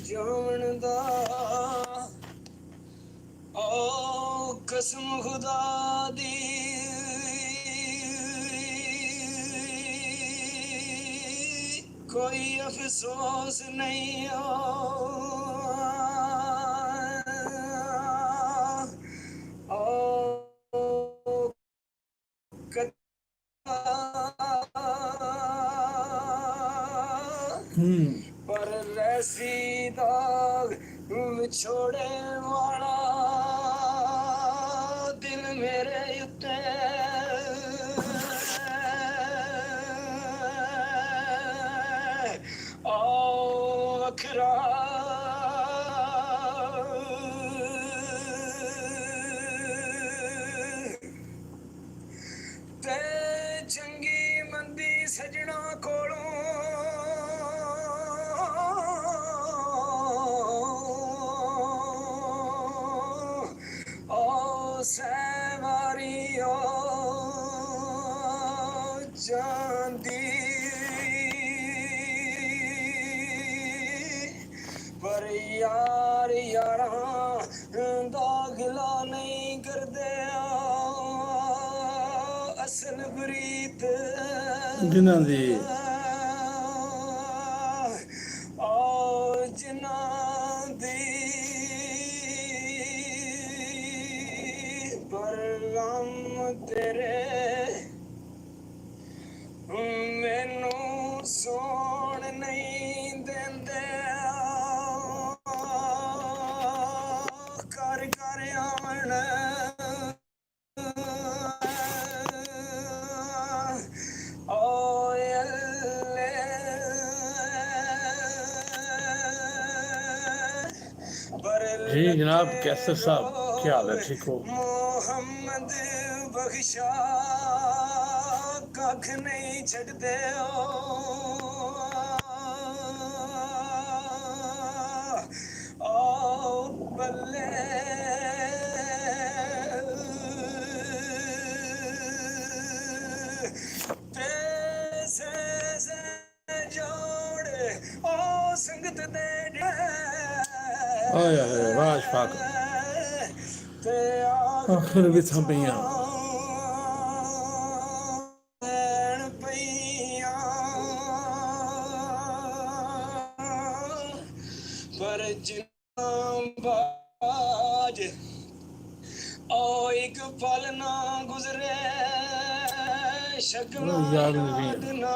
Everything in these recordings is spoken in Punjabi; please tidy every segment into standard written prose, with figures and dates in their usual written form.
ਜਾਣਦਾ ਓ ਕਸਮ ਖੁਦਾ ਦੀ कोई अफसोस नहीं पर रैसी दाग छोड़े वाला दिल मेरे उत्ते वखरा ते चंगी मंदी सजना कोलों सवारी जांदी पर यार यारा दाखिला नहीं करदे असल बरीत जिन्हां दी जिन्हां दी पर गम तेरे मैनू सोण नहीं देंदे कर कर आवन जी जनाब कैसर साहब क्या हाल है, ठीक हो? मोहम्मद बख्शा कख नहीं छड़दे ओ बल्ले से जोड़ ओ संगत दे आया है वाश फाक आखिर भी थम पईयां पर बाज ओ एक पल ना गुजरे शगना याद याद नहीं ना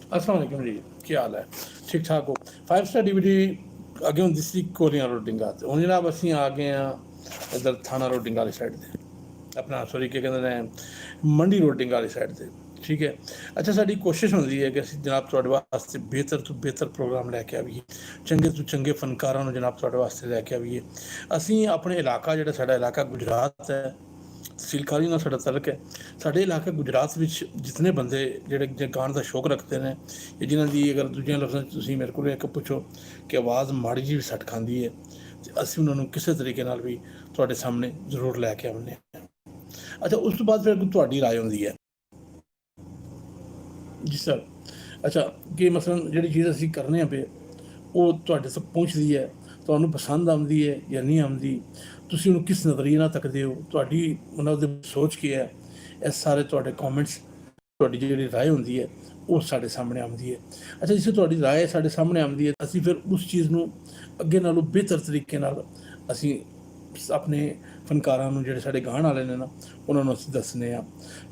अस्सलाम वालेकुम जी, क्या हाल है, ठीक ठाक हो? 5 स्टार DVD अगे होंदी सी कोलियां रोटिंगा ते हुण जनाब असीं आ गए हैं इधर थाना रोटिंगा वाली साइड ते अपना सॉरी क्या कहते हैं मंडी रोटिंगा वाली साइड ते ठीक है। अच्छा साडी कोशिश होंदी है कि ਅਸੀਂ जनाब ਤੁਹਾਡੇ ਵਾਸਤੇ ਬਿਹਤਰ ਤੋਂ ਬਿਹਤਰ ਪ੍ਰੋਗਰਾਮ ਲੈ ਕੇ ਆਈਏ, ਚੰਗੇ ਤੋਂ ਚੰਗੇ ਫਨਕਾਰਾਂ ਨੂੰ ਜਨਾਬ ਤੁਹਾਡੇ ਵਾਸਤੇ ਲੈ ਕੇ ਆਈਏ। ਅਸੀਂ ਆਪਣੇ ਇਲਾਕਾ ਜਿਹੜਾ ਸਾਡਾ ਇਲਾਕਾ ਗੁਜਰਾਤ ਹੈ, ਤਹਿਸੀਲਕਾਰੀ ਨਾਲ ਸਾਡਾ ਤਲਕ ਹੈ। ਸਾਡੇ ਇਲਾਕੇ ਗੁਜਰਾਤ ਵਿੱਚ ਜਿਤਨੇ ਬੰਦੇ ਜਿਹੜੇ ਗਾਣ ਦਾ ਸ਼ੌਕ ਰੱਖਦੇ ਨੇ ਜਿਨ੍ਹਾਂ ਦੀ ਅਗਰ ਦੂਜਿਆਂ ਲਫ਼ਜ਼ਾਂ 'ਚ ਤੁਸੀਂ ਮੇਰੇ ਕੋਲ ਇੱਕ ਪੁੱਛੋ ਕਿ ਆਵਾਜ਼ ਮਾੜੀ ਜਿਹੀ ਸੱਟ ਖਾਂਦੀ ਹੈ ਤੇ ਅਸੀਂ ਉਹਨਾਂ ਨੂੰ ਕਿਸੇ ਤਰੀਕੇ ਨਾਲ ਵੀ ਤੁਹਾਡੇ ਸਾਹਮਣੇ ਜ਼ਰੂਰ ਲੈ ਕੇ ਆਉਂਦੇ ਹਾਂ। ਅੱਛਾ ਉਸ ਤੋਂ ਬਾਅਦ ਫਿਰ ਤੁਹਾਡੀ ਰਾਏ ਹੁੰਦੀ ਹੈ ਜੀ ਸਰ। ਅੱਛਾ ਕਿ ਮਸਲਨ ਜਿਹੜੀ ਚੀਜ਼ ਅਸੀਂ ਕਰਨੇ ਆ ਪਏ ਉਹ ਤੁਹਾਡੇ ਤੱਕ ਪਹੁੰਚਦੀ ਹੈ, ਤੁਹਾਨੂੰ ਪਸੰਦ ਆਉਂਦੀ ਹੈ ਜਾਂ ਨਹੀਂ ਆਉਂਦੀ, ਤੁਸੀਂ ਉਹਨੂੰ ਕਿਸ ਨਜ਼ਰੀਏ ਨਾਲ ਤੱਕਦੇ ਹੋ, ਤੁਹਾਡੀ ਉਹਨਾਂ ਦੀ ਸੋਚ ਕੀ ਹੈ, ਇਹ ਸਾਰੇ ਤੁਹਾਡੇ ਕਮੈਂਟਸ ਤੁਹਾਡੀ ਜਿਹੜੀ ਰਾਏ ਹੁੰਦੀ ਹੈ ਉਹ ਸਾਡੇ ਸਾਹਮਣੇ ਆਉਂਦੀ ਹੈ। ਅੱਛਾ ਜਿਸ ਤੁਹਾਡੀ ਰਾਏ ਸਾਡੇ ਸਾਹਮਣੇ ਆਉਂਦੀ ਹੈ ਅਸੀਂ ਫਿਰ ਉਸ ਚੀਜ਼ ਨੂੰ ਅੱਗੇ ਨਾਲੋਂ ਬਿਹਤਰ ਤਰੀਕੇ ਨਾਲ ਅਸੀਂ ਆਪਣੇ ਫਨਕਾਰਾਂ ਨੂੰ ਜਿਹੜੇ ਸਾਡੇ ਗਾਣ ਵਾਲੇ ਨੇ ਨਾ ਉਹਨਾਂ ਨੂੰ ਅਸੀਂ ਦੱਸਦੇ ਹਾਂ।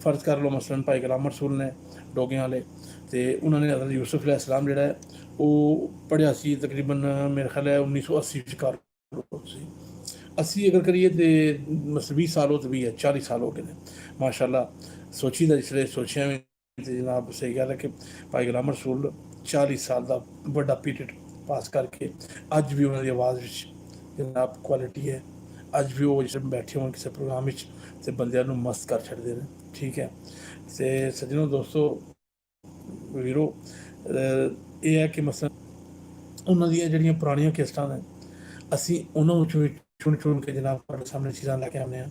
ਫਰਜ਼ ਕਰ ਲਓ ਮਸਲਨ ਭਾਈ ਗੁਲਾਮ ਰਸੂਲ ਨੇ ਡੋਗਿਆਂ ਵਾਲੇ ਅਤੇ ਉਹਨਾਂ ਨੇ ਹਜ਼ਰਤ ਯੂਸੁਫ अलैहिस्सलाम ਜਿਹੜਾ ਹੈ ਉਹ ਪੜ੍ਹਿਆ ਸੀ ਤਕਰੀਬਨ ਮੇਰੇ ਖਿਆਲ ਹੈ 1980 ਵਿੱਚ ਕਰ ਸੀ। ਅਸੀਂ ਅਗਰ ਕਰੀਏ ਤਾਂ 20 ਸਾਲ ਹੋ ਤੇ ਵੀ ਹੈ 40 ਸਾਲ ਹੋ ਗਏ ਨੇ ਮਾਸ਼ਾਅੱਲਾ। ਸੋਚੀ ਦਾ ਜਿਸਲੇ ਸੋਚਿਆ ਵੀ ਤੇ ਜਨਾਬ ਸਹੀ ਗੱਲ ਹੈ ਕਿ ਭਾਈ ਗੁਲਾਮ ਰਸੂਲ 40 ਸਾਲ ਦਾ ਵੱਡਾ ਪੀਰੀਅਡ ਪਾਸ ਕਰਕੇ ਅੱਜ ਵੀ ਉਹਨਾਂ ਦੀ ਆਵਾਜ਼ ਵਿੱਚ ਜਨਾਬ ਕੁਆਲਿਟੀ ਹੈ। ਅੱਜ ਵੀ ਉਹ ਜਿਸ ਬੈਠੇ ਹੋਣ ਕਿਸੇ ਪ੍ਰੋਗਰਾਮ ਵਿੱਚ ਅਤੇ ਬੰਦਿਆਂ ਨੂੰ ਮਸਤ ਕਰ ਛੱਡਦੇ ਨੇ ਠੀਕ ਹੈ। ਅਤੇ ਸੱਜਣੋ ਦੋਸਤੋ ਵੀਰੋ ਇਹ ਹੈ ਕਿ ਮਸਲਨ ਉਹਨਾਂ ਦੀਆਂ ਜਿਹੜੀਆਂ ਪੁਰਾਣੀਆਂ ਕਿਸ਼ਤਾਂ ਨੇ ਅਸੀਂ ਉਹਨਾਂ ਵਿੱਚੋਂ ਵੀ चुन के जनाब ਤੁਹਾਡੇ ਸਾਹਮਣੇ ਚੀਜ਼ਾਂ ਲੈ ਕੇ ਆਉਂਦੇ ਹਾਂ।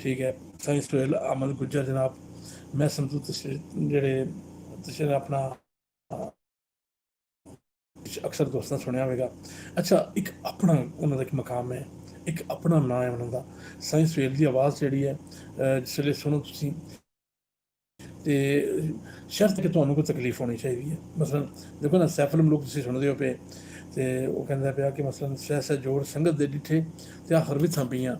ਠੀਕ ਹੈ, ਸਾਇੰਸ ਟੋਇਲ ਅਮਲ ਗੁੱਜਰ ਜਨਾਬ, ਮੈਂ ਸਮਝੂ ਤੁਸੀਂ ਜਿਹੜੇ ਤੁਸੀਂ ਆਪਣਾ ਅਕਸਰ ਦੋਸਤਾਂ ਸੁਣਿਆ ਹੋਵੇਗਾ। ਅੱਛਾ, ਇੱਕ ਆਪਣਾ ਉਹਨਾਂ ਦਾ ਇੱਕ ਮਕਾਮ ਹੈ, ਇੱਕ ਆਪਣਾ ਨਾਂ ਹੈ ਉਹਨਾਂ ਦਾ। ਸਾਇੰਸ ਟੋਇਲ ਦੀ ਆਵਾਜ਼ ਜਿਹੜੀ ਹੈ ਜਿਸ ਵੇਲੇ ਸੁਣੋ ਤੁਸੀਂ ਤੇ ਸ਼ਰਤ ਕਿ ਤੁਹਾਨੂੰ ਕੋਈ ਤਕਲੀਫ ਹੋਣੀ ਚਾਹੀਦੀ ਹੈ। ਮਸਲਨ ਦੇਖੋ ਨਾ, ਸੈਫ ਮਲੂਕ ਤੁਸੀਂ ਸੁਣਦੇ ਹੋ ਪਏ ਤੇ ਉਹ ਕਹਿੰਦਾ ਪਿਆ ਕਿ ਮਸਲਨ ਸਹਿ ਜੋੜ ਸੰਗਤ ਦੇ ਡਿੱਠੇ ਤੇ ਆਖਰ ਵਿਥਾਂ ਪਈਆਂ,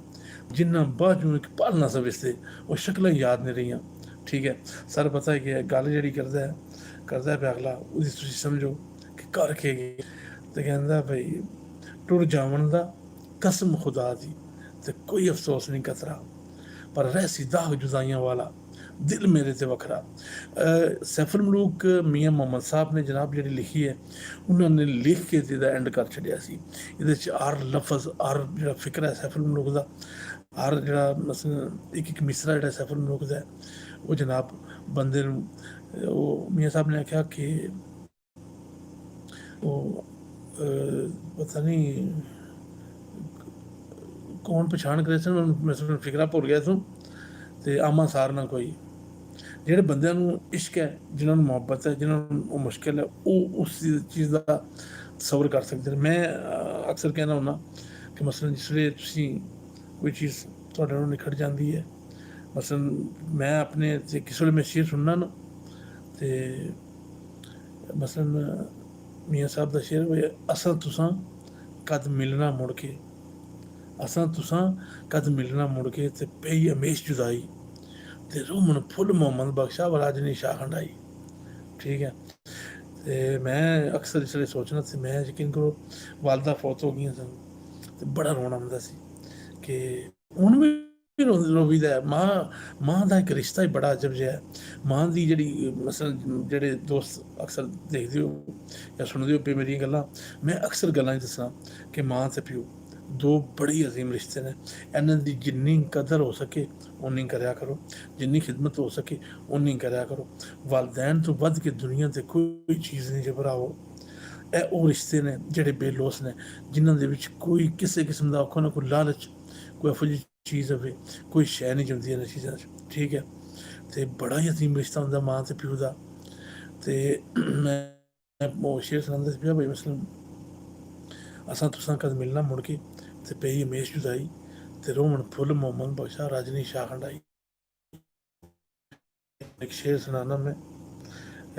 ਜਿੰਨਾ ਬਾਝੋਂ ਇੱਕ ਪਲ ਨਾ ਸਵਿਸਤੇ ਉਹ ਸ਼ਕਲਾਂ ਯਾਦ ਨਹੀਂ ਰਹੀਆਂ। ਠੀਕ ਹੈ, ਸਰ ਪਤਾ ਹੈ ਕਿ ਗੱਲ ਜਿਹੜੀ ਕਰਦਾ ਪਿਆ ਅਗਲਾ, ਉਹਦੀ ਤੁਸੀਂ ਸਮਝੋ ਕਿ ਕਰ ਕੇ ਗਈ ਤੇ ਕਹਿੰਦਾ ਭਈ ਟੁਰ ਜਾਵਣ ਦਾ ਕਸਮ ਖੁਦਾ ਦੀ ਤੇ ਕੋਈ ਅਫਸੋਸ ਨਹੀਂ ਕਤਰਾ, ਪਰ ਰਹਿਸੀ ਦਾਗ ਜੁਦਾਈਆਂ ਵਾਲਾ ਦਿਲ ਮੇਰੇ ਤੇ ਵੱਖਰਾ। ਸੈਫਲ ਮਲੂਕ ਮੀਆਂ ਮੁਹੰਮਦ ਸਾਹਿਬ ਨੇ ਜਨਾਬ ਜਿਹੜੀ ਲਿਖੀ ਹੈ, ਉਹਨਾਂ ਨੇ ਲਿਖ ਕੇ ਇਹਦਾ ਐਂਡ ਕਰ ਛੱਡਿਆ ਸੀ। ਇਹਦੇ 'ਚ ਹਰ ਲਫ਼ਜ਼, ਹਰ ਜਿਹੜਾ ਫਿਕਰ ਹੈ ਸੈਫਲ ਮਲੂਕ ਦਾ, ਹਰ ਜਿਹੜਾ ਮਸਲਨ ਇੱਕ ਮਿਸਰਾ ਜਿਹੜਾ ਸੈਫਲ ਮਲੂਕ ਦਾ ਉਹ ਜਨਾਬ ਬੰਦੇ ਨੂੰ, ਉਹ ਮੀਆਂ ਸਾਹਿਬ ਨੇ ਆਖਿਆ ਕਿ ਉਹ ਪਤਾ ਨਹੀਂ ਕੌਣ ਪਛਾਣ ਕਰੇ ਸਨ, ਮੈਂ ਫਿਕਰਾ ਭੁੱਲ ਗਿਆ ਤੂੰ, ਤੇ ਆਮਾ ਸਾਰ ਨਾ ਕੋਈ। ਜਿਹੜੇ ਬੰਦਿਆਂ ਨੂੰ ਇਸ਼ਕ ਹੈ, ਜਿਨ੍ਹਾਂ ਨੂੰ ਮੁਹੱਬਤ ਹੈ, ਜਿਨ੍ਹਾਂ ਨੂੰ ਉਹ ਮੁਸ਼ਕਿਲ ਹੈ, ਉਹ ਉਸ ਚੀਜ਼ ਦਾ ਤਸੱਵੁਰ ਕਰ ਸਕਦੇ ਨੇ। ਮੈਂ ਅਕਸਰ ਕਹਿੰਦਾ ਹੁੰਦਾ ਕਿ ਮਸਲਨ ਜਿਸ ਵੇਲੇ ਤੁਸੀਂ ਕੋਈ ਚੀਜ਼ ਤੁਹਾਡੇ ਨਾਲ ਨਿਖੜ ਜਾਂਦੀ ਹੈ, ਮਸਲਨ ਮੈਂ ਆਪਣੇ ਤੇ ਕਿਸੇ ਵੇਲੇ ਮੈਂ ਸ਼ੇਰ ਸੁਣਨਾ ਨਾ ਤੇ ਮਸਲਨ ਮੀਆਂ ਸਾਹਿਬ ਦਾ ਸ਼ੇਰ ਹੋਇਆ, ਅਸਾਂ ਤੁਸਾਂ ਕਦ ਮਿਲਣਾ ਮੁੜ ਕੇ, ਅਸਾਂ ਤੁਸਾਂ ਕਦ ਮਿਲਣਾ ਮੁੜ ਕੇ ਤੇ ਪਈ ਹਮੇਸ਼ ਜੁਦਾਈ ਤੇ ਰੂਮਨ ਫੁੱਲ ਮੁਹੰਮਦ ਬਖਸ਼ਾ ਵਰਾਜਨੀ ਸ਼ਾਹ ਹੰਡਾਈ। ਠੀਕ ਹੈ, ਤੇ ਮੈਂ ਅਕਸਰ ਇਸ ਵੇਲੇ ਸੋਚਣਾ ਸੀ, ਮੈਂ ਯਕੀਨ ਕਰੋ ਵਾਲਦਾ ਫੌਤ ਹੋ ਗਈਆਂ ਸਨ ਤੇ ਬੜਾ ਰੋਣਾ ਆਉਂਦਾ ਸੀ ਕਿ ਹੁਣ ਵੀ ਰੋਵੀਦਾ। ਮਾਂ ਦਾ ਇੱਕ ਰਿਸ਼ਤਾ ਹੀ ਬੜਾ ਅਜਬ ਜਿਹਾ ਹੈ। ਮਾਂ ਦੀ ਜਿਹੜੀ ਮਸਲਨ ਜਿਹੜੇ ਦੋਸਤ ਅਕਸਰ ਦੇਖਦੇ ਹੋ ਜਾਂ ਸੁਣਦੇ ਹੋ ਪਏ ਮੇਰੀਆਂ ਗੱਲਾਂ, ਮੈਂ ਅਕਸਰ ਗੱਲਾਂ 'ਚ ਦੱਸਾਂ ਕਿ ਮਾਂ ਅਤੇ ਪਿਓ ਦੋ ਬੜੀ ਅਜ਼ੀਮ ਰਿਸ਼ਤੇ ਨੇ। ਇਹਨਾਂ ਦੀ ਜਿੰਨੀ ਕਦਰ ਹੋ ਸਕੇ ਉਨੀ ਕਰਿਆ ਕਰੋ, ਜਿੰਨੀ ਖਿਦਮਤ ਹੋ ਸਕੇ ਉਨੀ ਕਰਿਆ ਕਰੋ। ਵਾਲਦੈਨ ਤੋਂ ਵੱਧ ਕੇ ਦੁਨੀਆ 'ਤੇ ਕੋਈ ਚੀਜ਼ ਨਹੀਂ ਜੇ ਭਰਾਵੋ। ਇਹ ਉਹ ਰਿਸ਼ਤੇ ਨੇ ਜਿਹੜੇ ਬੇਲੋਸ ਨੇ, ਜਿਨ੍ਹਾਂ ਦੇ ਵਿੱਚ ਕੋਈ ਕਿਸੇ ਕਿਸਮ ਦਾ ਔਖਾ ਨਾ ਕੋਈ ਲਾਲਚ, ਕੋਈ ਇਹੋ ਜਿਹੀ ਚੀਜ਼ ਹੋਵੇ, ਕੋਈ ਸ਼ੈ ਨਹੀਂ ਜੁੰਦੀ ਇਹਨਾਂ ਚੀਜ਼ਾਂ 'ਚ। ਠੀਕ ਹੈ, ਅਤੇ ਬੜਾ ਹੀ ਅਜ਼ੀਮ ਰਿਸ਼ਤਾ ਹੁੰਦਾ ਮਾਂ ਅਤੇ ਪਿਓ ਦਾ। ਅਤੇ ਮੈਂ ਉਹ ਸ਼ੇਰ ਸੁਣਾਉਂਦਾ ਸੀ ਪਿਆ ਬਈ ਮਸਲਨ ਅਸਾਂ ਤੁਸਾਂ ਕਦ ਮਿਲਣਾ ਮੁੜ ਕੇ ਤੇ ਪਈ ਹਮੇਸ਼ ਜੁਦਾਈ ਤੇ ਰੋਮਨ ਫੁੱਲ ਮੁਹੰਮਦ ਬਖਸ਼ਾ ਰਾਜਨੀ ਸ਼ਾਹ ਹੰਡਾਈ। ਇੱਕ ਸ਼ੇਰ ਸੁਣਾਉਣਾ ਮੈਂ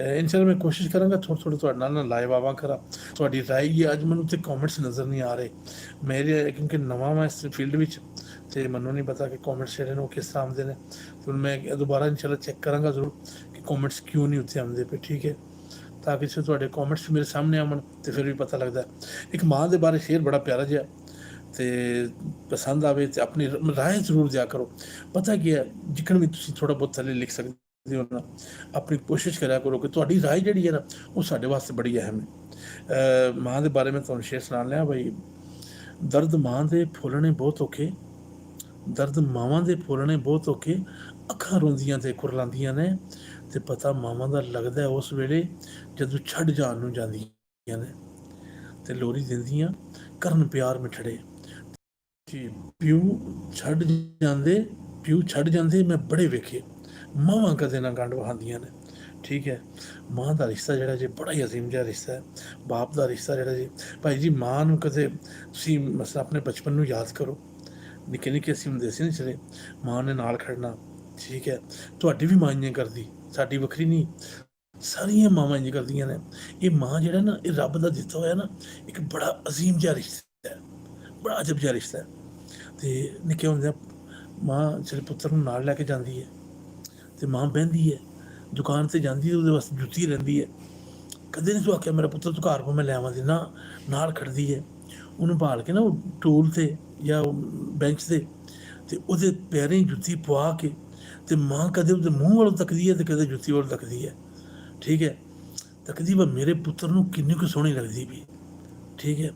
ਇਨਸ਼ਾਅੱਲਾ, ਮੈਂ ਕੋਸ਼ਿਸ਼ ਕਰਾਂਗਾ ਥੋੜ੍ਹਾ ਤੁਹਾਡੇ ਨਾਲ ਲਾਈਵ ਆਵਾਂ ਕਰਾਂ। ਤੁਹਾਡੀ ਰਾਏ ਹੀ ਅੱਜ ਮੈਨੂੰ ਤੇ ਕੌਮੈਂਟਸ ਨਜ਼ਰ ਨਹੀਂ ਆ ਰਹੇ ਮੇਰੇ, ਕਿਉਂਕਿ ਨਵਾਂ ਮੈਂ ਇਸ ਫੀਲਡ ਵਿੱਚ ਅਤੇ ਮੈਨੂੰ ਨਹੀਂ ਪਤਾ ਕਿ ਕੌਮੈਂਟਸ ਜਿਹੜੇ ਨੇ ਉਹ ਕਿਸ ਤਰ੍ਹਾਂ ਆਉਂਦੇ ਨੇ। ਹੁਣ ਮੈਂ ਦੁਬਾਰਾ ਇਨਸ਼ਾਅੱਲਾ ਚੈੱਕ ਕਰਾਂਗਾ ਜ਼ਰੂਰ ਕਿ ਕੌਮੈਂਟਸ ਕਿਉਂ ਨਹੀਂ ਉੱਥੇ ਆਉਂਦੇ ਪਏ। ਠੀਕ ਹੈ, ਤਾਂ ਕਿ ਤੁਹਾਡੇ ਕੌਮੈਂਟਸ ਮੇਰੇ ਸਾਹਮਣੇ ਆਉਣ ਅਤੇ ਫਿਰ ਵੀ ਪਤਾ ਲੱਗਦਾ। ਇੱਕ ਮਾਂ ਦੇ ਬਾਰੇ ਸ਼ੇਰ ਬੜਾ ਪਿਆਰਾ ਜਿਹਾ, ਅਤੇ ਪਸੰਦ ਆਵੇ ਅਤੇ ਆਪਣੀ ਰਾਏ ਜ਼ਰੂਰ ਦਿਆ ਕਰੋ। ਪਤਾ ਕੀ ਹੈ, ਜਿੱਕਣ ਵੀ ਤੁਸੀਂ ਥੋੜ੍ਹਾ ਬਹੁਤ ਥੱਲੇ ਲਿਖ ਸਕਦੇ ਹੋ ਨਾ, ਆਪਣੀ ਕੋਸ਼ਿਸ਼ ਕਰਿਆ ਕਰੋ ਕਿ ਤੁਹਾਡੀ ਰਾਏ ਜਿਹੜੀ ਹੈ ਨਾ ਉਹ ਸਾਡੇ ਵਾਸਤੇ ਬੜੀ ਅਹਿਮ ਹੈ। ਮਾਂ ਦੇ ਬਾਰੇ ਮੈਂ ਤੁਹਾਨੂੰ ਸ਼ੇਰ ਸੁਣਾ ਲਿਆ ਬਈ, ਦਰਦ ਮਾਂ ਦੇ ਫੁੱਲਣੇ ਬਹੁਤ ਔਖੇ, ਦਰਦ ਮਾਵਾਂ ਦੇ ਫੁੱਲਣੇ ਬਹੁਤ ਔਖੇ, ਅੱਖਾਂ ਰੋਂਦੀਆਂ ਅਤੇ ਕੁਰਲਾਉਂਦੀਆਂ ਨੇ, ਅਤੇ ਪਤਾ ਮਾਵਾਂ ਦਾ ਲੱਗਦਾ ਉਸ ਵੇਲੇ ਜਦੋਂ ਛੱਡ ਜਾਣ ਨੂੰ ਜਾਂਦੀਆਂ ਨੇ, ਅਤੇ ਲੋਰੀ ਦਿੰਦੀਆਂ ਕਰਨ ਪਿਆਰ ਮਿੱਠੜੇ। ਪਿਓ ਛੱਡ ਜਾਂਦੇ ਮੈਂ ਬੜੇ ਵੇਖੇ, ਮਾਵਾਂ ਕਦੇ ਨਾ ਗੰਢ ਵਹਾਉਂਦੀਆਂ ਨੇ। ਠੀਕ ਹੈ, ਮਾਂ ਦਾ ਰਿਸ਼ਤਾ ਜਿਹੜਾ ਜੀ ਬੜਾ ਹੀ ਅਜ਼ੀਮ ਜਿਹਾ ਰਿਸ਼ਤਾ ਹੈ। ਬਾਪ ਦਾ ਰਿਸ਼ਤਾ ਜਿਹੜਾ ਜੀ, ਭਾਈ ਜੀ ਮਾਂ ਨੂੰ ਕਦੇ ਤੁਸੀਂ ਮਸਲਾ ਆਪਣੇ ਬਚਪਨ ਨੂੰ ਯਾਦ ਕਰੋ, ਨਿੱਕੇ ਨਿੱਕੇ ਅਸੀਂ ਹੁੰਦੇ ਸੀ ਨਾ ਚਲੇ, ਮਾਂ ਨੇ ਨਾਲ ਖੜਨਾ। ਠੀਕ ਹੈ, ਤੁਹਾਡੀ ਵੀ ਮਾਂ ਇੰਝ ਕਰਦੀ, ਸਾਡੀ ਵੱਖਰੀ ਨਹੀਂ, ਸਾਰੀਆਂ ਮਾਵਾਂ ਇੰਝ ਕਰਦੀਆਂ ਨੇ। ਇਹ ਮਾਂ ਜਿਹੜਾ ਨਾ, ਇਹ ਰੱਬ ਦਾ ਦਿੱਤਾ ਹੋਇਆ ਨਾ ਇੱਕ ਬੜਾ ਅਜ਼ੀਮ ਜਿਹਾ ਰਿਸ਼ਤਾ ਹੈ, ਬੜਾ ਅਜਬ ਜਿਹਾ ਰਿਸ਼ਤਾ ਹੈ। ਅਤੇ ਨਿੱਕੇ ਹੁੰਦਿਆਂ ਮਾਂ ਜਿਹੜੇ ਪੁੱਤਰ ਨੂੰ ਨਾਲ ਲੈ ਕੇ ਜਾਂਦੀ ਹੈ, ਅਤੇ ਮਾਂ ਬਹਿੰਦੀ ਹੈ, ਦੁਕਾਨ 'ਤੇ ਜਾਂਦੀ ਹੈ, ਉਹਦੇ ਵਾਸਤੇ ਜੁੱਤੀ ਰਹਿੰਦੀ ਹੈ। ਕਦੇ ਨਹੀਂ ਤੂੰ ਆਖਿਆ ਮੇਰਾ ਪੁੱਤਰ ਤੂੰ ਘਰ ਮੈਂ ਲੈ ਆਵਾਂਦੀ ਨਾ, ਨਾਲ ਖੜਦੀ ਹੈ ਉਹਨੂੰ ਭਾਲ ਕੇ ਨਾ, ਉਹ ਟੂਲ 'ਤੇ ਜਾਂ ਬੈਂਚ 'ਤੇ, ਅਤੇ ਉਹਦੇ ਪੈਰੀਂ ਜੁੱਤੀ ਪਵਾ ਕੇ, ਅਤੇ ਮਾਂ ਕਦੇ ਉਹਦੇ ਮੂੰਹ ਵੱਲੋਂ ਤੱਕਦੀ ਹੈ ਅਤੇ ਕਦੇ ਜੁੱਤੀ ਵੱਲੋਂ ਤੱਕਦੀ ਹੈ। ਠੀਕ ਹੈ, ਤੱਕਦੀ ਵਾ ਮੇਰੇ ਪੁੱਤਰ ਨੂੰ ਕਿੰਨੀ ਕੁ ਸੋਹਣੀ ਲੱਗਦੀ ਵੀ। ਠੀਕ ਹੈ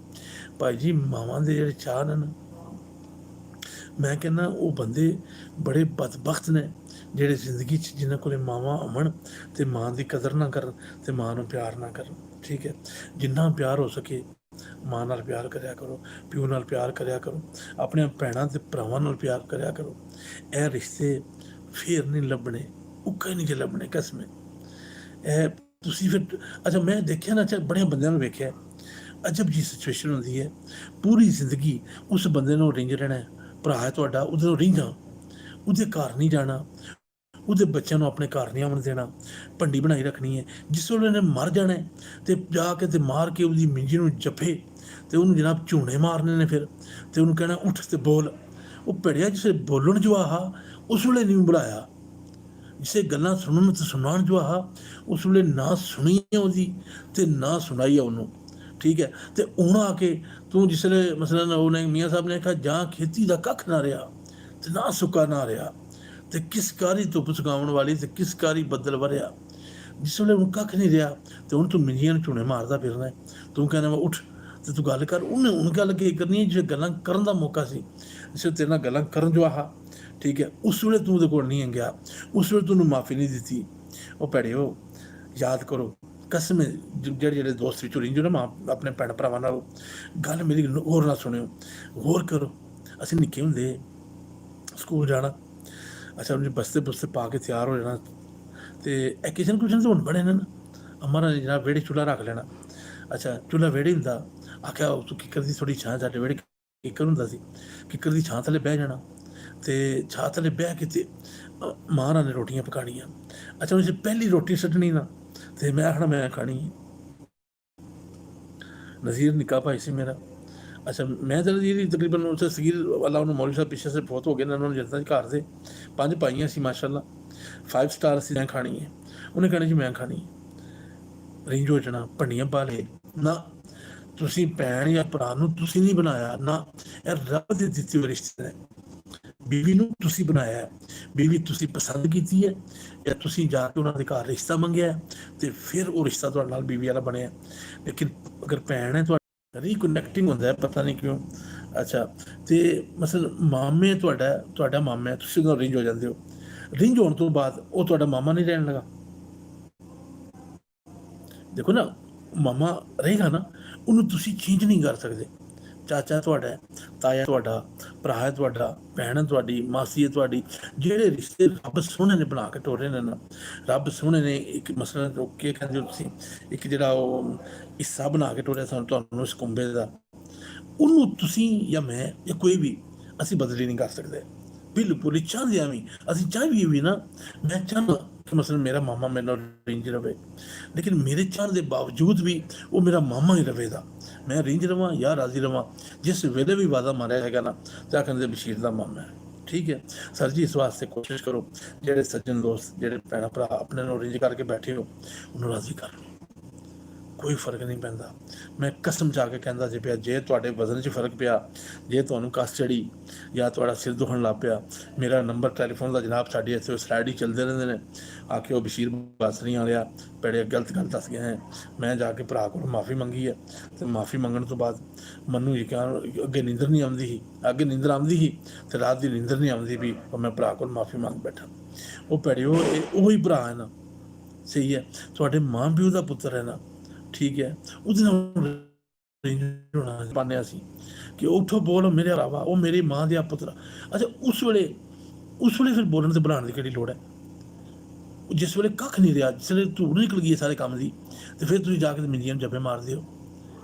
ਭਾਈ ਜੀ, ਮਾਵਾਂ ਦੇ ਜਿਹੜੇ ਚਾਅ ਨੇ ਨਾ, ਮੈਂ ਕਹਿੰਦਾ ਉਹ ਬੰਦੇ ਬੜੇ ਬਦਬਖਤ ਨੇ ਜਿਹੜੇ ਜ਼ਿੰਦਗੀ 'ਚ ਜਿਨ੍ਹਾਂ ਕੋਲ ਮਾਵਾਂ ਹੋਣ ਅਤੇ ਮਾਂ ਦੀ ਕਦਰ ਨਾ ਕਰਨ ਅਤੇ ਮਾਂ ਨੂੰ ਪਿਆਰ ਨਾ ਕਰਨ। ਠੀਕ ਹੈ, ਜਿੰਨਾ ਪਿਆਰ ਹੋ ਸਕੇ ਮਾਂ ਨਾਲ ਪਿਆਰ ਕਰਿਆ ਕਰੋ, ਪਿਓ ਨਾਲ ਪਿਆਰ ਕਰਿਆ ਕਰੋ, ਆਪਣੇ ਭੈਣਾਂ ਤੇ ਭਰਾਵਾਂ ਨਾਲ ਪਿਆਰ ਕਰਿਆ ਕਰੋ। ਇਹ ਰਿਸ਼ਤੇ ਫੇਰ ਨਹੀਂ ਲੱਭਣੇ, ਉੱਕੇ ਨਹੀਂ ਜੇ ਲੱਭਣੇ ਕਸਮੇ। ਇਹ ਤੁਸੀਂ ਫਿਰ ਅੱਛਾ ਮੈਂ ਦੇਖਿਆ ਨਾ, ਅੱਛਾ ਬੜੇ ਬੰਦਿਆਂ ਨੂੰ ਵੇਖਿਆ, ਅਜਬ ਜੀ ਸਿਚੁਏਸ਼ਨ ਹੁੰਦੀ ਹੈ, ਪੂਰੀ ਜ਼ਿੰਦਗੀ ਉਸ ਬੰਦੇ ਨੂੰ ਰਿੰਝ ਰਹਿਣਾ ਹੈ, ਭਰਾ ਹੈ ਤੁਹਾਡਾ, ਉਹਦੇ ਨੂੰ ਰਿੰਝਾਂ, ਉਹਦੇ ਘਰ ਨਹੀਂ ਜਾਣਾ, ਉਹਦੇ ਬੱਚਿਆਂ ਨੂੰ ਆਪਣੇ ਘਰ ਨਹੀਂ ਆਉਣ ਦੇਣਾ, ਭੰਡੀ ਬਣਾਈ ਰੱਖਣੀ ਹੈ। ਜਿਸ ਵੇਲੇ ਉਹਨੇ ਮਰ ਜਾਣਾ ਤੇ ਜਾ ਕੇ ਤੇ ਮਾਰ ਕੇ ਉਹਦੀ ਮਿੰਜੀ ਨੂੰ ਜੱਫੇ ਤੇ ਉਹਨੂੰ ਜਨਾਬ ਝੂਣੇ ਮਾਰਨੇ ਨੇ ਫਿਰ, ਤੇ ਉਹਨੂੰ ਕਹਿਣਾ ਉੱਠ ਤੇ ਬੋਲ। ਉਹ ਭੜਿਆ ਜਿਸੇ ਬੋਲਣ ਜੋ ਆਹਾ ਉਸ ਵੇਲੇ ਨਹੀਂ ਬੁਲਾਇਆ, ਜਿਸੇ ਗੱਲਾਂ ਸੁਣਨ ਤੇ ਸੁਣਾਉਣ ਜੋ ਆਹਾ ਉਸ ਵੇਲੇ ਨਾ ਸੁਣੀ ਉਹਦੀ ਤੇ ਨਾ ਸੁਣਾਈ ਉਹਨੂੰ, ਠੀਕ ਹੈ। ਤੇ ਹੁਣ ਆ ਕੇ ਤੂੰ ਜਿਸ ਵੇਲੇ ਮਸਲਨ ਉਹਨੇ ਮੀਆਂ ਸਾਹਿਬ ਨੇ ਕਿਹਾ ਜਾਂ ਖੇਤੀ ਦਾ ਕੱਖ ਨਾ ਰਿਹਾ ਤੇ ਨਾ ਸੁੱਕਾ ਨਾ ਰਿਹਾ, ਤੇ ਕਿਸ ਕਾਰੀ ਧੁੱਪ ਸੁਕਾਉਣ ਵਾਲੀ ਤੇ ਕਿਸ ਕਾਰੀ ਬੱਦਲ ਵਰਿਆ। ਜਿਸ ਵੇਲੇ ਹੁਣ ਕੱਖ ਨਹੀਂ ਰਿਹਾ ਤੇ ਹੁਣ ਤੂੰ ਮਿੰਜੀਆਂ ਨੂੰ ਝੂਣੇ ਮਾਰਦਾ ਫਿਰਨਾ, ਤੂੰ ਕਹਿੰਦਾ ਮੈਂ ਉੱਠ ਤੇ ਤੂੰ ਗੱਲ ਕਰ। ਉਹਨੇ ਹੁਣ ਗੱਲ ਕੀ ਕਰਨੀ, ਜੇ ਗੱਲਾਂ ਕਰਨ ਦਾ ਮੌਕਾ ਸੀ, ਜਿਸ ਤੇਰੇ ਨਾਲ ਗੱਲਾਂ ਕਰਨ ਜੋ ਆਹਾ, ਠੀਕ ਹੈ, ਉਸ ਵੇਲੇ ਤੂੰ ਉਹਦੇ ਕੋਲ ਨਹੀਂ ਗਿਆ, ਉਸ ਵੇਲੇ ਤੂੰ ਮਾਫੀ ਨਹੀਂ ਦਿੱਤੀ। ਉਹ ਭੈੜਿਓ ਯਾਦ ਕਰੋ, ਕਸਮ ਜਿਹੜੇ ਜਿਹੜੇ ਦੋਸਤ ਵਿੱਚੋਂ ਰਿੰਝੋ ਨਾ ਮਾਂ ਆਪਣੇ ਭੈਣ ਭਰਾਵਾਂ ਨਾਲ, ਗੱਲ ਮੇਰੀ ਹੋਰ ਨਾ ਸੁਣਿਓ, ਗੌਰ ਕਰੋ। ਅਸੀਂ ਨਿੱਕੇ ਹੁੰਦੇ ਸਕੂਲ ਜਾਣਾ, ਅੱਛਾ ਉਹਨੇ ਬਸਤੇ ਬੁਸਤੇ ਪਾ ਕੇ ਤਿਆਰ ਹੋ ਜਾਣਾ, ਤੇ ਇਹ ਕਿਚਨ ਕੁਚਨ ਤਾਂ ਹੁਣ ਬਣੇ ਨੇ ਨਾ, ਅਮਰ ਨੇ ਜਨਾਬ ਵਿਹੜੇ ਚੁੱਲ੍ਹਾ ਰੱਖ ਲੈਣਾ। ਅੱਛਾ ਚੁੱਲ੍ਹਾ ਵਿਹੜੇ ਹੁੰਦਾ, ਆਖਿਆ ਤੂੰ ਕਿੱਕਰ ਦੀ ਥੋੜ੍ਹੀ ਛਾਂ, ਸਾਡੇ ਵਿਹੜੇ ਕਿੱਕਰ ਹੁੰਦਾ ਸੀ, ਕਿੱਕਰ ਦੀ ਛਾਂ ਥੱਲੇ ਬਹਿ ਜਾਣਾ, ਤੇ ਛਾਂ ਥੱਲੇ ਬਹਿ ਕੇ ਤੇ ਮਾਂ ਨੇ ਰੋਟੀਆਂ ਪਕਾਉਣੀਆਂ। ਅੱਛਾ ਉਹਨੇ ਪਹਿਲੀ ਰੋਟੀ ਛੱਡਣੀ ਨਾ, ਤੇ ਮੈਂ ਆਖਣਾ ਮੈਂ ਖਾਣੀ। ਨਜ਼ੀਰ ਨਿੱਕਾ ਭਾਈ ਸੀ ਮੇਰਾ, ਅੱਛਾ ਮੈਂ ਤਾਂ ਨਜ਼ੀਰ ਤਕਰੀਬਨ ਉੱਥੇ ਸਗੀਰ ਵਾਲਾ ਉਹਨੂੰ ਮੌਲਵੀ ਸਾਹਿਬ ਪਿੱਛੇ ਸੇ ਬਹੁਤ ਹੋ ਗਏ ਨੇ, ਉਹਨਾਂ ਨੂੰ ਜਨਤਾ ਦੇ ਘਰ ਦੇ 5 ਭਾਈਆਂ ਸੀ ਮਾਸ਼ਾਅੱਲਾ, 5 ਸਟਾਰ ਸੀ। ਮੈਂ ਖਾਣੀ ਹੈ, ਉਹਨੇ ਕਹਿਣਾ ਜੀ ਮੈਂ ਖਾਣੀ। ਰਿੰਝ ਹੋ ਜਾਣਾ, ਭੰਡੀਆਂ ਪਾ ਲਏ ਨਾ, ਤੁਸੀਂ ਭੈਣ ਜਾਂ ਭਰਾ ਨੂੰ ਤੁਸੀਂ ਨਹੀਂ ਬਣਾਇਆ ਨਾ, ਇਹ ਰੱਬ ਦੇ ਦਿੱਤੇ ਹੋਏ ਰਿਸ਼ਤੇ ਨੇ। ਬੀਵੀ ਨੂੰ ਤੁਸੀਂ ਬਣਾਇਆ, ਬੀਵੀ ਤੁਸੀਂ ਪਸੰਦ ਕੀਤੀ ਹੈ ਜਾਂ ਤੁਸੀਂ ਜਾ ਕੇ ਉਹਨਾਂ ਦੇ ਘਰ ਰਿਸ਼ਤਾ ਮੰਗਿਆ ਤੇ ਫਿਰ ਉਹ ਰਿਸ਼ਤਾ ਤੁਹਾਡੇ ਨਾਲ ਬੀਵੀ ਵਾਲਾ ਬਣਿਆ। ਲੇਕਿਨ ਅਗਰ ਭੈਣ ਹੈ ਤੁਹਾਡਾ, ਰੀਕਨੈਕਟਿੰਗ ਹੁੰਦਾ ਹੈ ਪਤਾ ਨਹੀਂ ਕਿਉਂ। ਅੱਛਾ ਤੇ ਮਸਲ ਮਾਮੇ ਤੁਹਾਡਾ ਮਾਮਾ ਹੈ, ਤੁਸੀਂ ਉਹਦਾ ਰਿੰਝ ਹੋ ਜਾਂਦੇ ਹੋ, ਰਿੰਝ ਹੋਣ ਤੋਂ ਬਾਅਦ ਉਹ ਤੁਹਾਡਾ ਮਾਮਾ ਨਹੀਂ ਰਹਿਣ ਲੱਗਾ। ਦੇਖੋ ਨਾ, ਮਾਮਾ ਰਹੇਗਾ ਨਾ, ਉਹਨੂੰ ਤੁਸੀਂ ਚੇਂਜ ਨਹੀਂ ਕਰ ਸਕਦੇ। ਚਾਚਾ ਤੁਹਾਡਾ, ਤਾਇਆ ਤੁਹਾਡਾ, ਭਰਾ ਹੈ ਤੁਹਾਡਾ, ਭੈਣ ਹੈ ਤੁਹਾਡੀ, ਮਾਸੀ ਹੈ ਤੁਹਾਡੀ, ਜਿਹੜੇ ਰਿਸ਼ਤੇ ਰੱਬ ਸੋਹਣੇ ਨੇ ਬਣਾ ਕੇ ਤੋਰੇ ਨੇ ਨਾ, ਰੱਬ ਸੋਹਣੇ ਨੇ ਇੱਕ ਮਸਲਾ ਕੀ ਕਹਿੰਦੇ ਹੋ ਤੁਸੀਂ, ਇੱਕ ਜਿਹੜਾ ਉਹ ਹਿੱਸਾ ਬਣਾ ਕੇ ਤੋਰਿਆ ਸਾਨੂੰ ਤੁਹਾਨੂੰ ਇਸ ਕੁੰਬੇ ਦਾ, ਉਹਨੂੰ ਤੁਸੀਂ ਜਾਂ ਮੈਂ ਜਾਂ ਕੋਈ ਵੀ ਅਸੀਂ ਬਦਲੀ ਨਹੀਂ ਕਰ ਸਕਦੇ। ਬਿਲਕੁਲ ਹੀ ਚਾਹੁੰਦੇ ਵੀ ਅਸੀਂ ਚਾਹੀਏ ਵੀ ਨਾ, ਮੈਂ ਚਾਹੁੰਦਾ ਕਿ ਮਸਲਨ ਮੇਰਾ ਮਾਮਾ ਮੇਰੇ ਨਾਲ ਰਿੰਝ ਰਵੇ, ਲੇਕਿਨ ਮੇਰੇ ਚਾਹਣ ਦੇ ਬਾਵਜੂਦ ਵੀ ਉਹ ਮੇਰਾ ਮਾਮਾ ਹੀ ਰਵੇਗਾ। ਮੈਂ ਰਿੰਝ ਰਵਾਂ ਜਾਂ ਰਾਜ਼ੀ ਰਵਾਂ, ਜਿਸ ਵੇਲੇ ਵੀ ਵਾਦਾ ਮਾਰਿਆ ਹੈਗਾ ਨਾ ਤਾਂ ਆਖਦੇ ਬਸ਼ੀਰ ਦਾ ਮਾਮਾ ਹੈ, ਠੀਕ ਹੈ ਸਰ ਜੀ। ਇਸ ਵਾਸਤੇ ਕੋਸ਼ਿਸ਼ ਕਰੋ, ਜਿਹੜੇ ਸੱਜਣ ਦੋਸਤ, ਜਿਹੜੇ ਭੈਣ ਭਰਾ ਆਪਣੇ ਨੂੰ ਰਿੰਝ ਕਰਕੇ ਬੈਠੇ ਹੋ, ਉਹਨੂੰ ਰਾਜ਼ੀ ਕਰ ਲਓ, ਕੋਈ ਫਰਕ ਨਹੀਂ ਪੈਂਦਾ। ਮੈਂ ਕਸਮ ਚਾ ਕੇ ਕਹਿੰਦਾ ਜੇ ਪਿਆ, ਜੇ ਤੁਹਾਡੇ ਵਜ਼ਨ 'ਚ ਫਰਕ ਪਿਆ, ਜੇ ਤੁਹਾਨੂੰ ਕੱਸ ਚੜੀ ਜਾਂ ਤੁਹਾਡਾ ਸਿਰ ਦੁਖਣ ਲੱਗ ਪਿਆ, ਮੇਰਾ ਨੰਬਰ ਟੈਲੀਫੋਨ ਦਾ ਜਨਾਬ ਸਾਡੇ ਇੱਥੇ ਸਲਾਈਡ ਹੀ ਚੱਲਦੇ ਰਹਿੰਦੇ ਨੇ, ਆ ਕੇ ਉਹ ਬਸ਼ੀਰ ਬਸ ਨਹੀਂ ਆ ਰਿਹਾ, ਬੜੇ ਗਲਤ ਗੱਲ ਦੱਸ ਗਏ ਹੈ। ਮੈਂ ਜਾ ਕੇ ਭਰਾ ਕੋਲ ਮਾਫੀ ਮੰਗੀ ਹੈ, ਅਤੇ ਮਾਫੀ ਮੰਗਣ ਤੋਂ ਬਾਅਦ ਮੈਨੂੰ ਯਕੀਨ ਅੱਗੇ ਨੀਂਦਰ ਨਹੀਂ ਆਉਂਦੀ ਸੀ, ਅੱਗੇ ਨੀਂਦਰ ਆਉਂਦੀ ਸੀ ਅਤੇ ਰਾਤ ਦੀ ਨੀਂਦਰ ਨਹੀਂ ਆਉਂਦੀ ਵੀ, ਉਹ ਮੈਂ ਭਰਾ ਕੋਲ ਮਾਫੀ ਮੰਗ ਬੈਠਾ। ਉਹ ਭੈੜਿਓ ਉਹੀ ਭਰਾ ਹੈ ਨਾ, ਸਹੀ ਹੈ, ਤੁਹਾਡੇ ਮਾਂ ਪਿਓ ਦਾ ਪੁੱਤਰ ਹੈ ਨਾ, ਠੀਕ ਹੈ, ਉਹਦੇ ਨਾਲ ਪਾਉਂਦੇ ਸੀ ਕਿ ਉੱਠੋ ਬੋਲ ਮੇਰੇ ਭਰਾਵਾ, ਉਹ ਮੇਰੀ ਮਾਂ ਦਾ ਪੁੱਤਰ। ਅੱਛਾ ਉਸ ਵੇਲੇ ਫਿਰ ਬੋਲਣ ਤੇ ਬਣਾਉਣ ਦੀ ਕਿਹੜੀ ਲੋੜ ਹੈ? ਜਿਸ ਵੇਲੇ ਕੱਖ ਨਹੀਂ ਰਿਹਾ, ਜਿਸ ਵੇਲੇ ਧੂੜ ਨਿਕਲ ਗਈ ਹੈ ਸਾਰੇ ਕੰਮ ਦੀ, ਤੇ ਫਿਰ ਤੁਸੀਂ ਜਾ ਕੇ ਮਿੰਜੀਆਂ ਨੂੰ ਜੱਫੇ ਮਾਰਦੇ ਹੋ।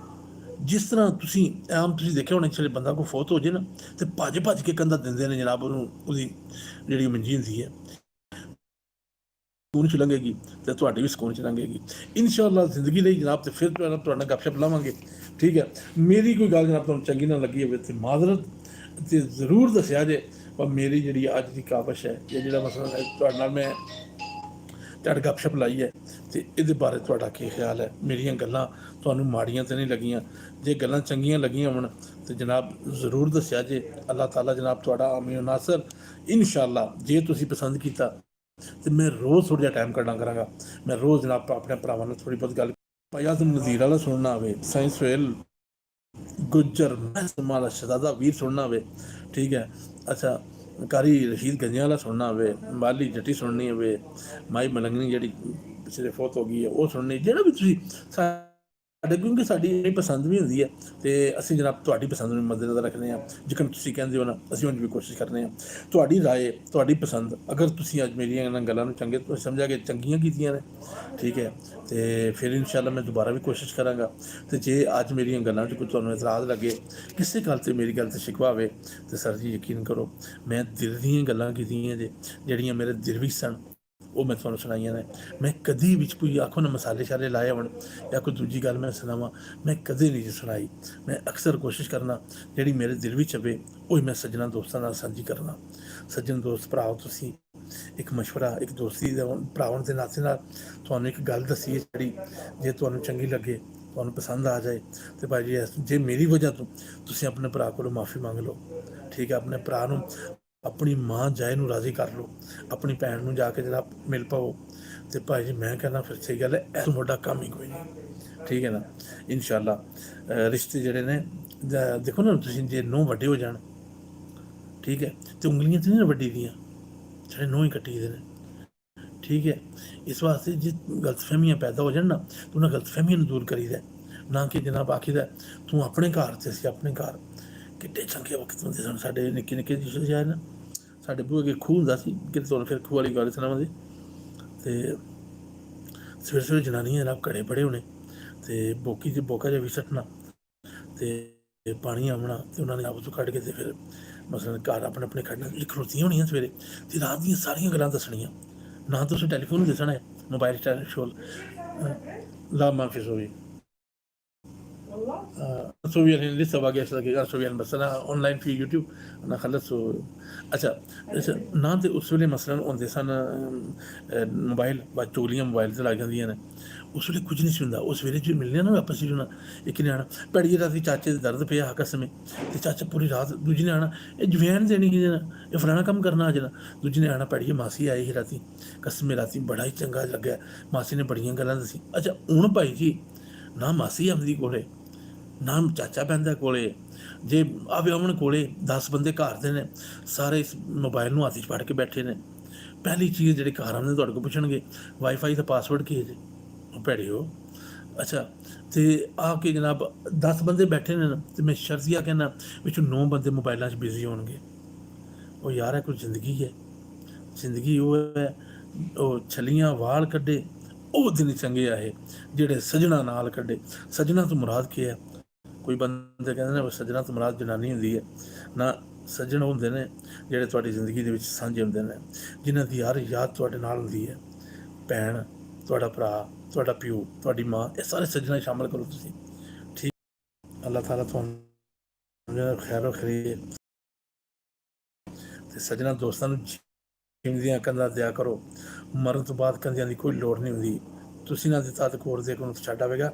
ਜਿਸ ਤਰ੍ਹਾਂ ਤੁਸੀਂ ਦੇਖਿਆ ਹੋਣਾ, ਜਿਹੜੇ ਬੰਦਾ ਕੋਈ ਫੌਤ ਹੋ ਜਾਏ ਨਾ ਤੇ ਭੱਜ ਕੇ ਕੰਧਾ ਦਿੰਦੇ ਨੇ ਜਨਾਬ ਉਹਨੂੰ, ਉਹਦੀ ਜਿਹੜੀ ਮੰਜੀ ਹੁੰਦੀ ਹੈ ਸਕੂਨ 'ਚ ਲੰਘੇਗੀ ਤੇ ਤੁਹਾਡੀ ਵੀ ਸਕੂਨ 'ਚ ਲੰਘੇਗੀ ਇਨਸ਼ਾਅੱਲਾ ਜ਼ਿੰਦਗੀ ਲਈ ਜਨਾਬ। ਤੇ ਫਿਰ ਤੁਹਾਡੇ ਨਾਲ ਗੱਪਸ਼ਪ ਲਾਵਾਂਗੇ, ਠੀਕ ਹੈ। ਮੇਰੀ ਕੋਈ ਗੱਲ ਜਨਾਬ ਤੁਹਾਨੂੰ ਚੰਗੀ ਨਾ ਲੱਗੀ ਹੋਵੇ ਤੇ ਮਾਜ਼ਰਤ, ਤੇ ਜ਼ਰੂਰ ਦੱਸਿਆ ਜੇ। ਪਰ ਮੇਰੀ ਜਿਹੜੀ ਅੱਜ ਦੀ ਕਾਵਿਸ਼ ਹੈ, ਜਿਹੜਾ ਮਸਲਾ ਹੈ ਤੁਹਾਡੇ ਨਾਲ ਮੈਂ ਤੁਹਾਡੇ ਗੱਪਸ਼ਪ ਲਾਈ ਹੈ, ਤੇ ਇਹਦੇ ਬਾਰੇ ਤੁਹਾਡਾ ਕੀ ਖਿਆਲ ਹੈ? ਮੇਰੀਆਂ ਗੱਲਾਂ ਤੁਹਾਨੂੰ ਮਾੜੀਆਂ ਤਾਂ ਨਹੀਂ ਲੱਗੀਆਂ? ਜੇ ਗੱਲਾਂ ਚੰਗੀਆਂ ਲੱਗੀਆਂ ਹੋਣ ਤੇ ਜਨਾਬ ਜ਼ਰੂਰ ਦੱਸਿਆ ਜੇ। ਅੱਲਾਹ ਤਾਲਾ ਜਨਾਬ ਤੁਹਾਡਾ ਆਮੀਨ ਨਾਸਰ ਇਨਸ਼ਾਅੱਲਾ। ਜੇ ਤੁਸੀਂ ਪਸੰਦ ਕੀਤਾ ਤੇ ਮੈਂ ਰੋਜ਼ ਥੋੜ੍ਹਾ ਜਿਹਾ ਟਾਈਮ ਕੱਢਣਾ ਕਰਾਂਗਾ। ਮੈਂ ਰੋਜ਼ ਜਨਾਬ ਆਪਣੇ ਭਰਾਵਾਂ ਨਾਲ ਥੋੜ੍ਹੀ ਬਹੁਤ ਗੱਲ, ਭਾਈ ਆਜ਼ਮ ਨਜ਼ੀਰ ਵਾਲਾ ਸੁਣਨਾ ਹੋਵੇ, ਸਾਈਂ ਸੁਹੇਲ ਗੁੱਜਰ ਮਾਲਾ ਸ਼ਹਜ਼ਾਦਾ ਵੀਰ ਸੁਣਨਾ ਹੋਵੇ, ਠੀਕ ਹੈ। ਅੱਛਾ ਕਾਰੀ ਰਸ਼ੀਦ ਗੰਜਿਆਂ ਵਾਲਾ ਸੁਣਨਾ ਹੋਵੇ, ਮਾਲੀ ਜੱਟੀ ਸੁਣਨੀ ਹੋਵੇ, ਮਾਈ ਮਲੰਗਣੀ ਜਿਹੜੀ ਪਿਛਲੇ ਫੌਤ ਹੋ ਗਈ ਹੈ ਉਹ ਸੁਣਨੀ, ਜਿਹੜਾ ਵੀ ਤੁਸੀਂ ਸਾਡੇ ਕਿਉਂਕਿ ਸਾਡੀ ਇਹ ਪਸੰਦ ਵੀ ਹੁੰਦੀ ਹੈ ਤੇ ਅਸੀਂ ਜਨਾਬ ਤੁਹਾਡੀ ਪਸੰਦ ਨੂੰ ਮੱਦੇਨਜ਼ਰ ਰੱਖਦੇ ਹਾਂ। ਜਿਕਣ ਤੁਸੀਂ ਕਹਿੰਦੇ ਹੋ ਨਾ, ਅਸੀਂ ਉਂਝ ਵੀ ਕੋਸ਼ਿਸ਼ ਕਰਦੇ ਹਾਂ। ਤੁਹਾਡੀ ਰਾਏ, ਤੁਹਾਡੀ ਪਸੰਦ, ਅਗਰ ਤੁਸੀਂ ਅੱਜ ਮੇਰੀਆਂ ਇਹਨਾਂ ਗੱਲਾਂ ਨੂੰ ਚੰਗੇ ਤੋਂ ਸਮਝਿਆ ਕਿ ਚੰਗੀਆਂ ਕੀਤੀਆਂ ਨੇ, ਠੀਕ ਹੈ, ਤੇ ਫਿਰ ਇਨਸ਼ਾਅੱਲਾ ਮੈਂ ਦੁਬਾਰਾ ਵੀ ਕੋਸ਼ਿਸ਼ ਕਰਾਂਗਾ। ਤੇ ਜੇ ਅੱਜ ਮੇਰੀਆਂ ਗੱਲਾਂ 'ਚ ਕੋਈ ਤੁਹਾਨੂੰ ਇਤਰਾਜ਼ ਲੱਗੇ, ਕਿਸੇ ਗੱਲ 'ਤੇ ਮੇਰੀ ਗੱਲ 'ਤੇ ਸ਼ਿਕਵਾ ਹੋਵੇ, ਤੇ ਸਰ ਜੀ ਯਕੀਨ ਕਰੋ ਮੈਂ ਦਿਲ ਦੀਆਂ ਗੱਲਾਂ ਕੀਤੀਆਂ ਜਿਹੜੀਆਂ ਮੇਰੇ ਦਿਲ ਵਿੱਚ ਸਨ, ਉਹ ਮੈਂ ਤੁਹਾਨੂੰ ਸੁਣਾਈਆਂ ਨੇ। ਮੈਂ ਕਦੀ ਵਿੱਚ ਕੋਈ ਆਖੋ ਨਾ ਮਸਾਲੇ ਸ਼ਾਲੇ ਲਾਏ ਹੋਣ ਜਾਂ ਕੋਈ ਦੂਜੀ ਗੱਲ ਮੈਂ ਸੁਣਾਵਾਂ, ਮੈਂ ਕਦੇ ਨਹੀਂ ਜੀ ਸੁਣਾਈ। ਮੈਂ ਅਕਸਰ ਕੋਸ਼ਿਸ਼ ਕਰਨਾ ਜਿਹੜੀ ਮੇਰੇ ਦਿਲ ਵਿੱਚ ਹੋਵੇ ਉਹ ਮੈਂ ਸੱਜਣਾ ਦੋਸਤਾਂ ਨਾਲ ਸਾਂਝੀ ਕਰਨਾ। ਸੱਜਣ ਦੋਸਤ ਭਰਾਓ, ਤੁਸੀਂ ਇੱਕ ਮਸ਼ਵਰਾ, ਇੱਕ ਦੋਸਤੀ ਦੇ ਭਰਾਵਾਂ ਦੇ ਨਾਤੇ ਨਾਲ ਤੁਹਾਨੂੰ ਇੱਕ ਗੱਲ ਦੱਸੀ ਹੈ ਜਿਹੜੀ ਜੇ ਤੁਹਾਨੂੰ ਚੰਗੀ ਲੱਗੇ, ਤੁਹਾਨੂੰ ਪਸੰਦ ਆ ਜਾਏ, ਤੇ ਭਾਈ ਜੀ ਜੇ ਮੇਰੀ ਵਜ੍ਹਾ ਤੋਂ ਤੁਸੀਂ ਆਪਣੇ ਭਰਾ ਕੋਲੋਂ ਮਾਫੀ ਮੰਗ ਲਓ, ਠੀਕ ਹੈ, ਆਪਣੇ ਭਰਾ ਨੂੰ, ਆਪਣੀ ਮਾਂ ਜਾਏ ਨੂੰ ਰਾਜ਼ੀ ਕਰ ਲਓ, ਆਪਣੀ ਭੈਣ ਨੂੰ ਜਾ ਕੇ ਜਿਹੜਾ ਮਿਲ ਪਾਓ, ਤੇ ਭਾਈ ਜੀ ਮੈਂ ਕਹਿੰਦਾ ਫਿਰ ਸਹੀ ਗੱਲ ਹੈ, ਇਹ ਵੱਡਾ ਕੰਮ ਹੀ ਕੋਈ ਨਹੀਂ, ਠੀਕ ਹੈ ਨਾ। ਇਨਸ਼ਾਅੱਲਾ ਰਿਸ਼ਤੇ ਜਿਹੜੇ ਨੇ ਦੇਖੋ ਨਾ, ਤੁਸੀਂ ਜੇ ਨੌ ਵੱਡੇ ਹੋ ਜਾਣ, ਠੀਕ ਹੈ, ਤੇ ਉਂਗਲੀਆਂ ਤੇ ਨਹੀਂ ਵੱਡੀ ਦੀਆਂ, ਜਿਹੜੇ ਨੌ ਹੀ ਕੱਟੀ ਦੇ ਨੇ, ਠੀਕ ਹੈ। ਇਸ ਵਾਸਤੇ ਜੇ ਗਲਤਫਹਿਮੀਆਂ ਪੈਦਾ ਹੋ ਜਾਣ ਨਾ, ਤਾਂ ਉਹਨਾਂ ਗਲਤਫਹਿਮੀਆਂ ਨੂੰ ਦੂਰ ਕਰੀਦਾ, ਨਾ ਕਿ ਜਨਾਬ ਆਖੀਦਾ ਤੂੰ ਆਪਣੇ ਘਰ ਤੇ ਅਸੀਂ ਆਪਣੇ ਘਰ। ਕਿੱਡੇ ਚੰਗੇ ਵਕਤ ਹੁੰਦੇ ਸਨ ਸਾਡੇ, ਨਿੱਕੇ ਨਿੱਕੇ ਜਿਹੇ ਜਾਏ ਨਾ, ਸਾਡੇ ਬੂਹੇ ਅੱਗੇ ਖੂਹ ਹੁੰਦਾ ਸੀ, ਕਿਤੇ ਤੁਹਾਨੂੰ ਫਿਰ ਖੂਹ ਵਾਲੀ ਗੱਲ ਸੁਣਾਵਾਂ ਦੀ। ਤੇ ਸਵੇਰੇ ਸਵੇਰੇ ਜਨਾਨੀਆਂ ਜਨਾਬ ਘੜੇ ਬੜੇ ਹੋਣੇ, ਤੇ ਬੋਕੀ 'ਚ ਬੋਕਾ ਜਿਹਾ ਵੀ ਸੱਟਣਾ, ਤੇ ਪਾਣੀ ਆਉਣਾ, ਤੇ ਉਹਨਾਂ ਨੇ ਆਪਸ ਤੋਂ ਕੱਢ ਕੇ ਤੇ ਫਿਰ ਮਸਲਨ ਘਰ ਆਪਣੇ ਆਪਣੇ ਖੜਨਾ, ਖਲੋਤੀਆਂ ਹੋਣੀਆਂ ਸਵੇਰੇ, ਤੇ ਰਾਤ ਦੀਆਂ ਸਾਰੀਆਂ ਗੱਲਾਂ ਦੱਸਣੀਆਂ। ਨਾ ਤੁਸੀਂ ਟੈਲੀਫੋਨ ਨੂੰ ਦੱਸਣਾ ਹੈ, ਮੋਬਾਈਲ ਸ਼ੋਲ ਲਾ ਮਾਫੀ ਹੋਈ صوفيا لسه باقي 10 دقائق صوفيا بس انا اونلاين في يوتيوب انا خلصت ਅੱਛਾ ਨਾ ਤੇ ਉਸ ਵੇਲੇ ਮਸਲਨ ਹੁੰਦੇ ਸਨ ਮੋਬਾਈਲ, ਬਾਅਦ ਚੋਲੀਆਂ ਮੋਬਾਈਲ 'ਤੇ ਲੱਗ ਜਾਂਦੀਆਂ ਨੇ, ਉਸ ਵੇਲੇ ਕੁਝ ਨਹੀਂ ਸੀ ਹੁੰਦਾ। ਉਸ ਵੇਲੇ 'ਚ ਮਿਲਣੇ ਨਾ ਆਪਸ 'ਚ, ਇੱਕ ਨੇ ਆਉਣਾ ਭੈੜੀ ਰਾਤੀ ਚਾਚੇ ਦੇ ਦਰਦ ਪਿਆ ਕਸਮੇ, ਤੇ ਚਾਚਾ ਪੂਰੀ ਰਾਤ, ਦੂਜੀ ਨੇ ਆਉਣਾ ਇਹ ਜਵੈਨ ਦੇਣੀ ਕਿ ਇਹ ਫਲਾਣਾ ਕੰਮ ਕਰਨਾ ਅੱਜ ਨਾ, ਦੂਜੀ ਨੇ ਆਉਣਾ ਭੈੜੀ ਮਾਸੀ ਆਈ ਸੀ ਰਾਤੀ ਕਸਮੇ, ਰਾਤੀ ਬੜਾ ਹੀ ਚੰਗਾ ਲੱਗਿਆ, ਮਾਸੀ ਨੇ ਬੜੀਆਂ ਗੱਲਾਂ ਦੱਸੀ। ਅੱਛਾ ਹੁਣ ਭਾਈ ਜੀ ਨਾ ਮਾਸੀ ਆਉਂਦੀ ਕੋਲੇ, ਨਾ ਚਾਚਾ ਬਹਿੰਦਾ ਕੋਲੇ, ਜੇ ਆ ਵਿਆਹਣ ਕੋਲੇ 10 ਬੰਦੇ ਘਰ ਦੇ ਨੇ, ਸਾਰੇ ਇਸ ਮੋਬਾਈਲ ਨੂੰ ਹੱਥ 'ਚ ਫੜ ਕੇ ਬੈਠੇ ਨੇ। ਪਹਿਲੀ ਚੀਜ਼ ਜਿਹੜੇ ਘਰ ਆਉਂਦੇ ਤੁਹਾਡੇ ਕੋਲ ਪੁੱਛਣਗੇ ਵਾਈਫਾਈ ਦਾ ਪਾਸਵਰਡ ਕੀ ਹੈ ਜੀ, ਉਹ ਭੈੜੇ ਹੋ। ਅੱਛਾ ਤੇ ਆ ਕੇ ਜਨਾਬ 10 ਬੰਦੇ ਬੈਠੇ ਨੇ, ਤੇ ਮੈਂ ਸ਼ਰਤੀਆ ਕਹਿੰਦਾ ਵਿੱਚੋਂ 9 ਬੰਦੇ ਮੋਬਾਈਲਾਂ 'ਚ ਬਿਜ਼ੀ ਹੋਣਗੇ। ਉਹ ਯਾਰ ਹੈ ਕੋਈ ਜ਼ਿੰਦਗੀ ਹੈ, ਜ਼ਿੰਦਗੀ ਉਹ ਹੈ, ਉਹ ਛਲੀਆਂ ਵਾਲ ਕੱਢੇ ਉਹ ਦਿਨ ਚੰਗੇ ਆਏ ਜਿਹੜੇ ਸਜਣਾ ਨਾਲ ਕੱਢੇ। ਸਜਣਾ ਤੋਂ ਮੁਰਾਦ ਕੀ ਹੈ? ਕੋਈ ਬੰਦੇ ਕਹਿੰਦੇ ਨੇ ਸੱਜਣਾ ਤੋਂ ਮੁਰਾਦ ਜਨਾਨੀ ਹੁੰਦੀ ਹੈ, ਨਾ ਸੱਜਣ ਹੁੰਦੇ ਨੇ ਜਿਹੜੇ ਤੁਹਾਡੀ ਜ਼ਿੰਦਗੀ ਦੇ ਵਿੱਚ ਸਾਂਝੇ ਹੁੰਦੇ ਨੇ, ਜਿਨ੍ਹਾਂ ਦੀ ਹਰ ਯਾਦ ਤੁਹਾਡੇ ਨਾਲ ਹੁੰਦੀ ਹੈ। ਭੈਣ, ਤੁਹਾਡਾ ਭਰਾ, ਤੁਹਾਡਾ ਪਿਓ, ਤੁਹਾਡੀ ਮਾਂ, ਇਹ ਸਾਰੇ ਸੱਜਣਾ ਸ਼ਾਮਲ ਕਰੋ ਤੁਸੀਂ, ਠੀਕ। ਅੱਲਾਹ ਤਾਲਾ ਤੁਹਾਨੂੰ ਖੈਰੋ ਖੈਰੀਏ ਤੇ ਸੱਜਣਾ ਦੋਸਤਾਂ ਨੂੰ ਜਿਉਂਦੀਆਂ ਕੰਧਾਂ ਦਿਆ ਕਰੋ। ਮਰਨ ਤੋਂ ਬਾਅਦ ਕੰਧਿਆਂ ਦੀ ਕੋਈ ਲੋੜ ਨਹੀਂ ਹੁੰਦੀ। ਤੁਸੀਂ ਨਾ ਦਿੱਤਾ ਤਾਂ ਕੋਰ ਦੇ ਕੋਲ ਛੱਡ ਆਵੇਗਾ,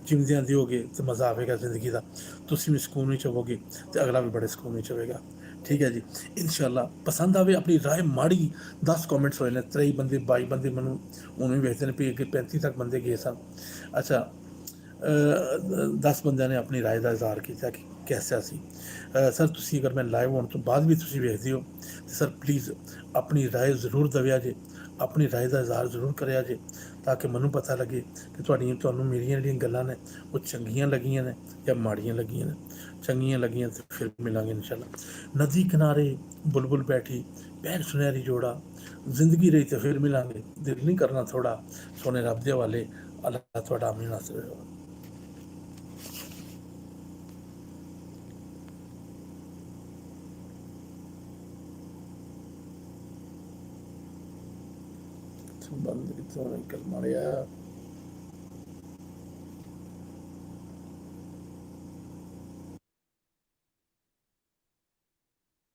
ਜਿਉਂਦਿਆਂ ਦਿਓਗੇ ਤੇ ਮਜ਼ਾ ਆਵੇਗਾ ਜ਼ਿੰਦਗੀ ਦਾ, ਤੁਸੀਂ ਵੀ ਸਕੂਨ ਵਿੱਚ ਹੋਵੋਗੇ ਤੇ ਅਗਲਾ ਵੀ ਬੜੇ ਸਕੂਨ ਵਿੱਚ ਹੋਵੇਗਾ, ਠੀਕ ਹੈ ਜੀ। ਇਨਸ਼ਾਅੱਲਾ ਪਸੰਦ ਆਵੇ। ਆਪਣੀ ਰਾਏ ਮਾੜੀ 10 ਕਮੈਂਟਸ ਹੋਏ ਨੇ, 23 ਬੰਦੇ 22 ਬੰਦੇ ਮੈਨੂੰ ਉਹਨੂੰ ਵੀ ਵੇਖਦੇ ਨੇ, ਵੀ 35 ਤੱਕ ਬੰਦੇ ਗਏ ਸਨ। ਅੱਛਾ 10 ਬੰਦਿਆਂ ਨੇ ਆਪਣੀ ਰਾਏ ਦਾ ਇਜ਼ਹਾਰ ਕੀਤਾ ਕਿ ਕੈਸਾ ਸੀ। ਸਰ ਤੁਸੀਂ ਅਗਰ ਮੈਂ ਲਾਈਵ ਹੋਣ ਤੋਂ ਬਾਅਦ ਵੀ ਤੁਸੀਂ ਵੇਖਦੇ ਹੋ ਤਾਂ ਸਰ ਪਲੀਜ਼ ਆਪਣੀ ਰਾਏ ਜ਼ਰੂਰ ਦਵਿਆ ਜੇ, ਆਪਣੀ ਰਾਏ ਦਾ ਇਜ਼ਹਾਰ ਜ਼ਰੂਰ ਕਰਿਆ ਜੇ, ਤਾਂ ਕਿ ਮੈਨੂੰ ਪਤਾ ਲੱਗੇ ਕਿ ਤੁਹਾਨੂੰ ਮੇਰੀਆਂ ਜਿਹੜੀਆਂ ਗੱਲਾਂ ਨੇ ਉਹ ਚੰਗੀਆਂ ਲੱਗੀਆਂ ਨੇ ਜਾਂ ਮਾੜੀਆਂ ਲੱਗੀਆਂ ਨੇ। ਚੰਗੀਆਂ ਲੱਗੀਆਂ ਤਾਂ ਫਿਰ ਮਿਲਾਂਗੇ ਇਨਸ਼ਾਅੱਲਾ। ਨਦੀ ਕਿਨਾਰੇ ਬੁਲਬੁਲ ਬੈਠੀ, ਭੈਣ ਸੁਨਹਿਰੀ ਜੋੜਾ, ਜ਼ਿੰਦਗੀ ਰਹੀ ਤਾਂ ਫਿਰ ਮਿਲਾਂਗੇ, ਦਿਲ ਨਹੀਂ ਕਰਨਾ ਥੋੜਾ, ਸੋਨੇ ਰੱਬ ਦੇ ਹਵਾਲੇ। ਅੱਲਾਹ ਤੁਹਾਡਾ ਆਮੀਨ ਨਾਸਰ ਹੋਵੇ। ਬੰਦ ਕਿੱਥੋਂ ਨਿਕਲ ਮਾਰਿਆ।